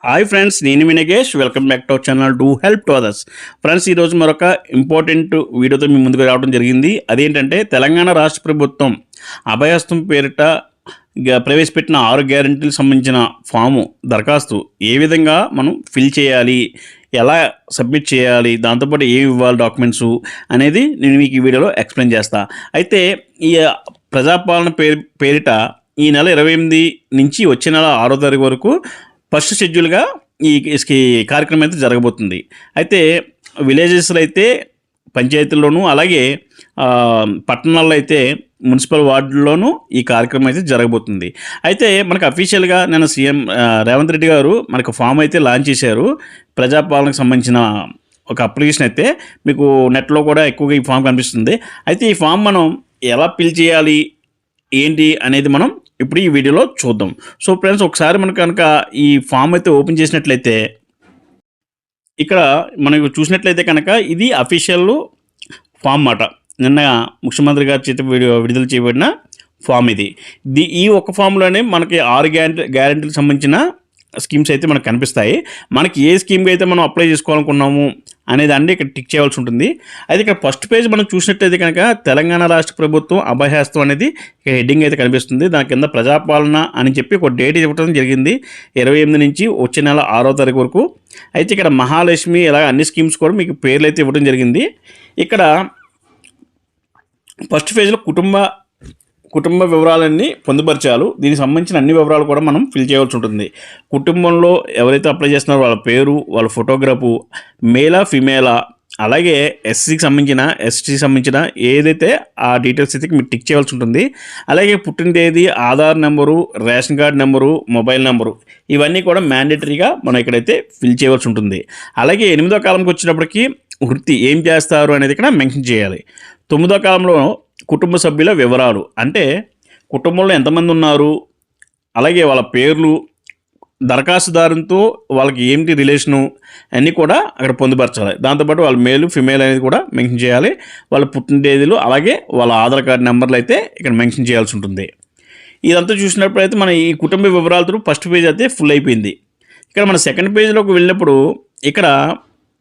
Hi friends, నేను మీ Nagesh. Welcome back to our channel do help to others. Friends, ఈరోజు మరొక ఇంపార్టెంట్ వీడియోతో మీ ముందుకు రావడం జరిగింది. అదేంటంటే తెలంగాణ రాష్ట్ర ప్రభుత్వం అభయహస్తం పేరిట ప్రవేశపెట్టిన 6 గ్యారెంటీలకు సంబంధించిన ఫాము దరఖాస్తు ఏ విధంగా మనం ఫిల్ చేయాలి, ఎలా సబ్మిట్ చేయాలి, దాంతోపాటు ఏమి ఇవ్వాలి డాక్యుమెంట్స్ అనేది నేను మీకు ఈ వీడియోలో ఎక్స్ప్లెయిన్ చేస్తా. అయితే ఈ ప్రజాపాలన పేరిట ఈ నెల 28 నుంచి వచ్చే నెల 6వ తారీఖు వరకు ఫస్ట్ షెడ్యూల్గా ఈ కార్యక్రమం అయితే జరగబోతుంది. అయితే విలేజెస్లో అయితే పంచాయతీల్లోనూ, అలాగే పట్టణాల్లో అయితే మున్సిపల్ వార్డుల్లోనూ ఈ కార్యక్రమం అయితే జరగబోతుంది. అయితే మనకు అఫీషియల్గా నేను సీఎం రేవంత్ రెడ్డి గారు మనకు ఫామ్ అయితే లాంచ్ చేశారు. ప్రజాపాలనకు సంబంధించిన ఒక అప్లికేషన్ అయితే మీకు నెట్లో కూడా ఎక్కువగా ఈ ఫామ్ కనిపిస్తుంది. అయితే ఈ ఫామ్ మనం ఎలా ఫిల్ చేయాలి ఏంటి అనేది మనం ఇప్పుడు ఈ వీడియోలో చూద్దాం. సో ఫ్రెండ్స్, ఒకసారి మనకు కనుక ఈ ఫామ్ అయితే ఓపెన్ చేసినట్లయితే ఇక్కడ మనకు చూసినట్లయితే కనుక ఇది అఫీషియల్ ఫామ్ మాట. నిన్న ముఖ్యమంత్రి గారి చేత విడుదల చేయబడిన ఫామ్ ఇది. ఈ ఒక్క ఫామ్లోనే మనకి 6 గ్యారెంటీలకు సంబంధించిన స్కీమ్స్ అయితే మనకు కనిపిస్తాయి. మనకి ఏ స్కీమ్కి అయితే మనం అప్లై చేసుకోవాలనుకున్నాము అనేది అన్నీ ఇక్కడ టిక్ చేయవలసి ఉంటుంది. అయితే ఇక్కడ ఫస్ట్ పేజ్ మనం చూసినట్టయితే కనుక తెలంగాణ రాష్ట్ర ప్రభుత్వం అభయహస్తం అనేది ఇక్కడ హెడ్డింగ్ అయితే కనిపిస్తుంది. దాని కింద ప్రజాపాలన అని చెప్పి ఒక డేట్ ఇవ్వడం జరిగింది, 28 నుంచి వచ్చే నెల 6వ తారీఖు వరకు. అయితే ఇక్కడ మహాలక్ష్మి ఇలా అన్ని స్కీమ్స్ కూడా మీకు పేర్లు అయితే ఇవ్వడం జరిగింది. ఇక్కడ ఫస్ట్ పేజ్లో కుటుంబ వివరాలన్నీ పొందుపరచాలి. దీనికి సంబంధించిన అన్ని వివరాలు కూడా మనం ఫిల్ చేయవలసి ఉంటుంది. కుటుంబంలో ఎవరైతే అప్లై చేస్తున్నారో వాళ్ళ పేరు, వాళ్ళ ఫోటోగ్రాఫు, మేలా ఫిమేలా, అలాగే ఎస్సీకి సంబంధించిన, ఎస్టీకి సంబంధించిన ఏదైతే ఆ డీటెయిల్స్ అయితే మీరు టిక్ చేయవలసి ఉంటుంది. అలాగే పుట్టిన తేదీ, Aadhaar number, ration card number, mobile number, ఇవన్నీ కూడా మ్యాండేటరీగా మనం ఇక్కడైతే ఫిల్ చేయవలసి ఉంటుంది. అలాగే 8వ కాలంకి వచ్చినప్పటికీ వృత్తి ఏం చేస్తారు అనేది ఇక్కడ మెన్షన్ చేయాలి. 9వ కాలంలో కుటుంబ సభ్యుల వివరాలు, అంటే కుటుంబంలో ఎంతమంది ఉన్నారు, అలాగే వాళ్ళ పేర్లు, దరఖాస్తుదారుతో వాళ్ళకి ఏంటి రిలేషను అన్నీ కూడా అక్కడ పొందుపరచాలి. దాంతోపాటు వాళ్ళ మేలు ఫిమేల్ అనేది కూడా మెన్షన్ చేయాలి. వాళ్ళ పుట్టిన తేదీలు, అలాగే వాళ్ళ ఆధార్ కార్డు నెంబర్లు అయితే ఇక్కడ మెన్షన్ చేయాల్సి ఉంటుంది. ఇదంతా చూసినప్పుడైతే మన ఈ కుటుంబ వివరాలతో ఫస్ట్ పేజ్ అయితే ఫుల్ అయిపోయింది. ఇక్కడ మన సెకండ్ పేజ్లోకి వెళ్ళినప్పుడు ఇక్కడ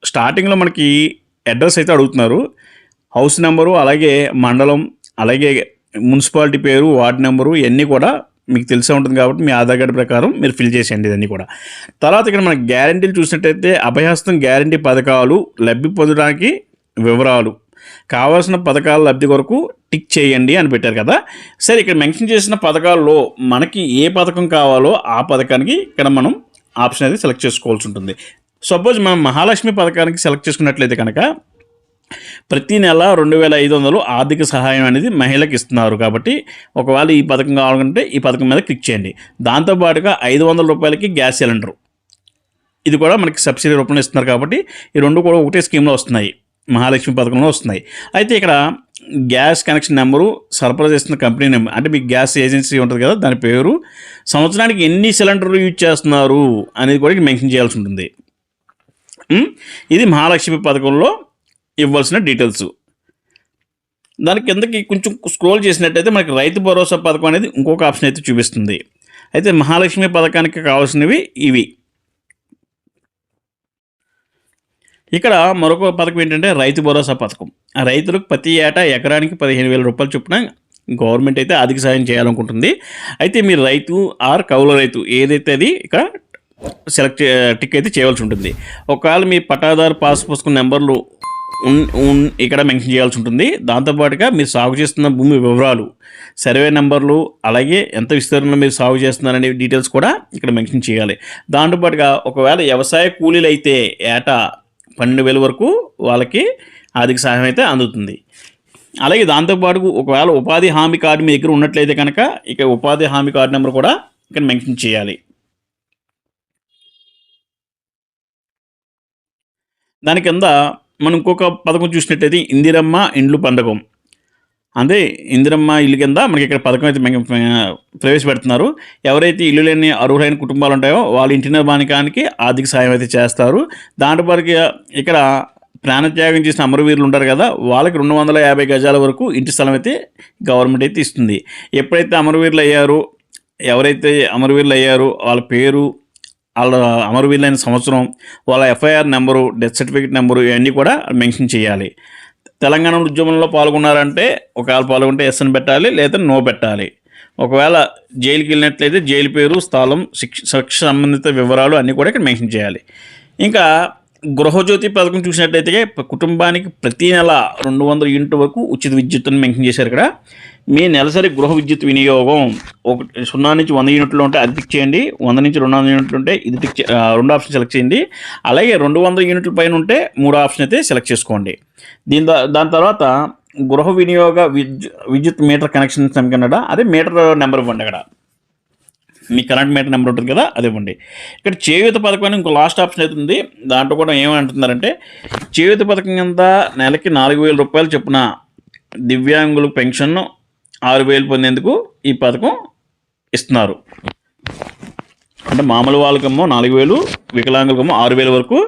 స్టార్టింగ్లో మనకి అడ్రస్ అయితే అడుగుతున్నారు. హౌస్ నెంబరు, అలాగే మండలం, అలాగే మున్సిపాలిటీ పేరు, వార్డు నెంబరు, ఇవన్నీ కూడా మీకు తెలిసే ఉంటుంది కాబట్టి మీ ఆధార్ కార్డు ప్రకారం మీరు ఫిల్ చేసేయండి ఇవన్నీ కూడా. తర్వాత ఇక్కడ మన గ్యారంటీలు చూసినట్టయితే అభయహస్తం గ్యారంటీ పథకాలు లబ్ధి పొందడానికి వివరాలు, కావాల్సిన పథకాల లబ్ధి కొరకు టిక్ చేయండి అని పెట్టారు కదా. సరే, ఇక్కడ మెన్షన్ చేసిన పథకాల్లో మనకి ఏ పథకం కావాలో ఆ పథకానికి ఇక్కడ మనం ఆప్షన్ అయితే సెలెక్ట్ చేసుకోవాల్సి ఉంటుంది. సపోజ్ మనం మహాలక్ష్మి పథకానికి సెలెక్ట్ చేసుకున్నట్లయితే కనుక ప్రతి నెల 2500 ఆర్థిక సహాయం అనేది మహిళలకు ఇస్తున్నారు. కాబట్టి ఒకవేళ ఈ పథకం కావాలంటే ఈ పథకం మీద క్లిక్ చేయండి. దాంతోపాటుగా 500 రూపాయలకి గ్యాస్ సిలిండరు, ఇది కూడా మనకి సబ్సిడీ రూపంలో ఇస్తున్నారు. కాబట్టి ఈ రెండు కూడా ఒకటే స్కీమ్లో వస్తున్నాయి, మహాలక్ష్మి పథకంలో వస్తున్నాయి. అయితే ఇక్కడ గ్యాస్ కనెక్షన్ నెంబరు, సరఫరా చేస్తున్న కంపెనీ నెంబర్, అంటే మీకు గ్యాస్ ఏజెన్సీ ఉంటుంది కదా దాని పేరు, సంవత్సరానికి ఎన్ని సిలిండర్లు యూజ్ చేస్తున్నారు అనేది కూడా మెన్షన్ చేయాల్సి ఉంటుంది. ఇది మహాలక్ష్మి పథకంలో ఇవ్వాల్సిన డీటెయిల్స్. దాని కిందకి కొంచెం స్క్రోల్ చేసినట్టయితే మనకి రైతు భరోసా పథకం అనేది ఇంకొక ఆప్షన్ అయితే చూపిస్తుంది. అయితే మహాలక్ష్మి పథకానికి కావాల్సినవి ఇవి. ఇక్కడ మరొక పథకం ఏంటంటే రైతు భరోసా పథకం. ఆ రైతులకు ప్రతి ఏటా ఎకరానికి 15,000 రూపాయలు చొప్పున గవర్నమెంట్ అయితే ఆర్థిక సాయం చేయాలనుకుంటుంది. అయితే మీరు రైతు ఆర్ కౌలు రైతు ఏదైతే అది ఇక్కడ టిక్ అయితే చేయవలసి ఉంటుంది. ఒకవేళ మీ పట్టాదారు పాస్ పుస్తకం నెంబర్లు ఇక్కడ మెన్షన్ చేయాల్సి ఉంటుంది. దాంతోపాటుగా మీరు సాగు చేస్తున్న భూమి వివరాలు, సర్వే నెంబర్లు, అలాగే ఎంత విస్తీర్ణంలో మీరు సాగు చేస్తున్నారనే డీటెయిల్స్ కూడా ఇక్కడ మెన్షన్ చేయాలి. దాంతోపాటుగా ఒకవేళ వ్యవసాయ కూలీలు అయితే ఏటా 12,000 వరకు వాళ్ళకి ఆర్థిక సహాయం అయితే అందుతుంది. అలాగే దాంతోపాటు ఒకవేళ ఉపాధి హామీ కార్డు మీ దగ్గర ఉన్నట్లయితే కనుక ఇక ఉపాధి హామీ కార్డు నెంబర్ కూడా ఇక్కడ మెన్షన్ చేయాలి. దాని కింద మనం ఇంకొక పథకం చూసినట్టయితే ఇందిరమ్మ ఇండ్లు పథకం. అంటే ఇందిరమ్మ ఇల్లు కింద మనకి ఇక్కడ పథకం అయితే ప్రవేశపెడుతున్నారు. ఎవరైతే ఇల్లు లేని అర్హులైన కుటుంబాలు ఉంటాయో వాళ్ళ ఇంటి నిర్మాణానికి ఆర్థిక సాయం అయితే చేస్తారు. దాంట్లోపాటు ఇక్కడ ప్రాణత్యాగం చేసిన అమరవీరులు ఉంటారు కదా, వాళ్ళకి 250 గజాల వరకు ఇంటి స్థలం అయితే గవర్నమెంట్ అయితే ఇస్తుంది. ఎప్పుడైతే ఎవరైతే అమరవీరులు అయ్యారో వాళ్ళ పేరు, వాళ్ళ అమరవీరులైన సంవత్సరం, వాళ్ళ FIR number, death certificate number ఇవన్నీ కూడా మెన్షన్ చేయాలి. తెలంగాణ ఉద్యమంలో పాల్గొన్నారంటే ఒకవేళ పాల్గొంటే ఎస్ అని పెట్టాలి, లేదా నో పెట్టాలి. ఒకవేళ జైలుకి వెళ్ళినట్లయితే జైలు పేరు, స్థలం, శిక్ష సంబంధిత వివరాలు అన్నీ కూడా ఇక్కడ మెన్షన్ చేయాలి. ఇంకా గృహజ్యోతి పథకం చూసినట్లయితే కుటుంబానికి ప్రతి నెల 200 యూనిట్ల వరకు ఉచిత విద్యుత్తుని మెన్షన్ చేశారు. ఇక్కడ మీ నెలసరి గృహ విద్యుత్ వినియోగం 0 నుంచి 100 యూనిట్లు ఉంటే అది టిక్ చేయండి, 100 నుంచి 200 యూనిట్లు ఉంటే ఇది టిక్ 2 ఆప్షన్ సెలెక్ట్ చేయండి. అలాగే 200 యూనిట్ల పైన ఉంటే 3 ఆప్షన్ అయితే సెలెక్ట్ చేసుకోండి. దాని తర్వాత గృహ వినియోగ విద్యుత్ మీటర్ కనెక్షన్ కన్నడ అదే మీటర్ నెంబర్ ఇవ్వండి. అక్కడ మీ కరెంట్ మీటర్ నెంబర్ ఉంటుంది కదా, అది ఇవ్వండి. ఇక్కడ చేయూత పథకం అని ఇంకో లాస్ట్ ఆప్షన్ అవుతుంది. దాంట్లో కూడా ఏమంటున్నారంటే చేయూత పథకం కింద నెలకి 4,000 రూపాయలు చొప్పున దివ్యాంగుల పెన్షన్ 6,000 పొందేందుకు ఈ పథకం ఇస్తున్నారు. అంటే మామూలు వాళ్ళకేమో 4,000, వికలాంగులకేమో 6,000 వరకు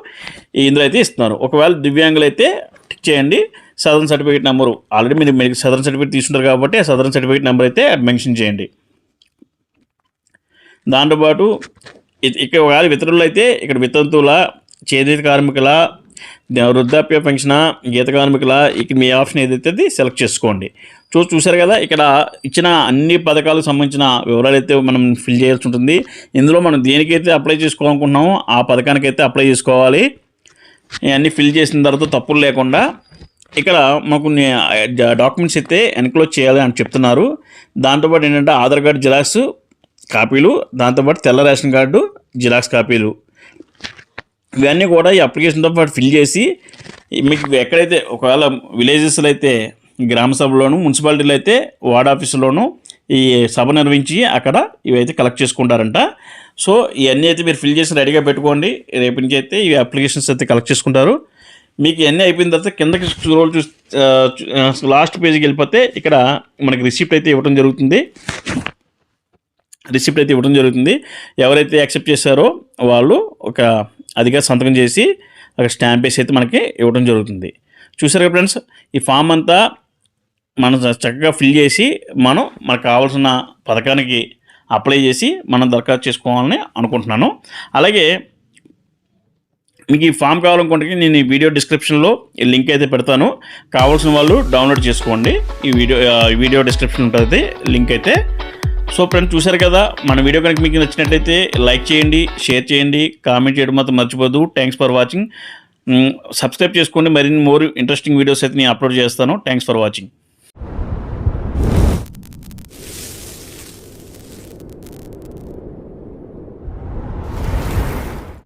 ఇందులో అయితే ఇస్తున్నారు. ఒకవేళ దివ్యాంగులు అయితే టిక్ చేయండి. సదరన్ సర్టిఫికేట్ నెంబరు ఆల్రెడీ మీరు సదరన్ సర్టిఫికేట్ తీసుకుంటారు కాబట్టి ఆ సదరన్ సర్టిఫికేట్ నెంబర్ అయితే మెన్షన్ చేయండి. దాంతోపాటు ఇక్కడ ఒకవేళ వితరులు అయితే ఇక్కడ వితంతువుల, చేనేత కార్మికుల, వృద్ధాప్య పెన్షన్, గీత కార్మికుల ఇక్కడ మీ ఆప్షన్ ఏదైతే అది సెలెక్ట్ చేసుకోండి. చూసారు కదా, ఇక్కడ ఇచ్చిన అన్ని పథకాలకు సంబంధించిన వివరాలు అయితే మనం ఫిల్ చేయాల్సి ఉంటుంది. ఇందులో మనం దేనికైతే అప్లై చేసుకోవాలనుకుంటున్నామో ఆ పథకానికైతే అప్లై చేసుకోవాలి. ఇవన్నీ ఫిల్ చేసిన తర్వాత తప్పులు లేకుండా ఇక్కడ మాకు డాక్యుమెంట్స్ అయితే ఎన్క్లోజ్ చేయాలి అని చెప్తున్నారు. దాంతోపాటు ఏంటంటే ఆధార్ కార్డు జిరాక్స్ కాపీలు, దాంతోపాటు తెల్ల రేషన్ కార్డు జిరాక్స్ కాపీలు, ఇవన్నీ కూడా ఈ అప్లికేషన్తో పాటు ఫిల్ చేసి మీకు ఎక్కడైతే ఒకవేళ విలేజెస్లో అయితే గ్రామ సభలోను, మున్సిపాలిటీలో అయితే వార్డ్ ఆఫీసులోను ఈ సభ నిర్వహించి అక్కడ ఇవైతే కలెక్ట్ చేసుకుంటారంట. సో ఇవన్నీ అయితే మీరు ఫిల్ చేసి రెడీగా పెట్టుకోండి. రేపు నుంచి అయితే ఈ అప్లికేషన్స్ అయితే కలెక్ట్ చేసుకుంటారు. మీకు ఇవన్నీ అయిపోయిన తర్వాత కిందకి స్క్రోల్ లాస్ట్ పేజీకి వెళ్ళిపోతే ఇక్కడ మనకి రిసిప్ట్ అయితే ఇవ్వడం జరుగుతుంది. ఎవరైతే యాక్సెప్ట్ చేశారో వాళ్ళు ఒక అదిగా సంతకం చేసి అక్కడ స్టాంప్ వేసి అయితే మనకి ఇవ్వడం జరుగుతుంది. చూసారు కదా ఫ్రెండ్స్, ఈ ఫామ్ అంతా మనం చక్కగా ఫిల్ చేసి మనకు కావాల్సిన పథకానికి అప్లై చేసి మనం దరఖాస్తు చేసుకోవాలని అనుకుంటున్నాను. అలాగే మీకు ఈ ఫామ్ కావాలనుకుంటే నేను ఈ వీడియో డిస్క్రిప్షన్లో ఈ లింక్ అయితే పెడతాను. కావాల్సిన వాళ్ళు డౌన్లోడ్ చేసుకోండి. ఈ వీడియో డిస్క్రిప్షన్ ఉంటుంది లింక్ అయితే. సో ఫ్రెండ్స్, చూసారు కదా, మన వీడియో కనుక మీకు నచ్చినట్లయితే లైక్ చేయండి, షేర్ చేయండి, కామెంట్ చేయడం మాత్రం మర్చిపోద్దు. Thanks for watching. సబ్స్క్రైబ్ చేసుకోండి. మరిన్ని మోర్ ఇంట్రెస్టింగ్ వీడియోస్ అయితే నేను అప్లోడ్ చేస్తాను. Thanks for watching.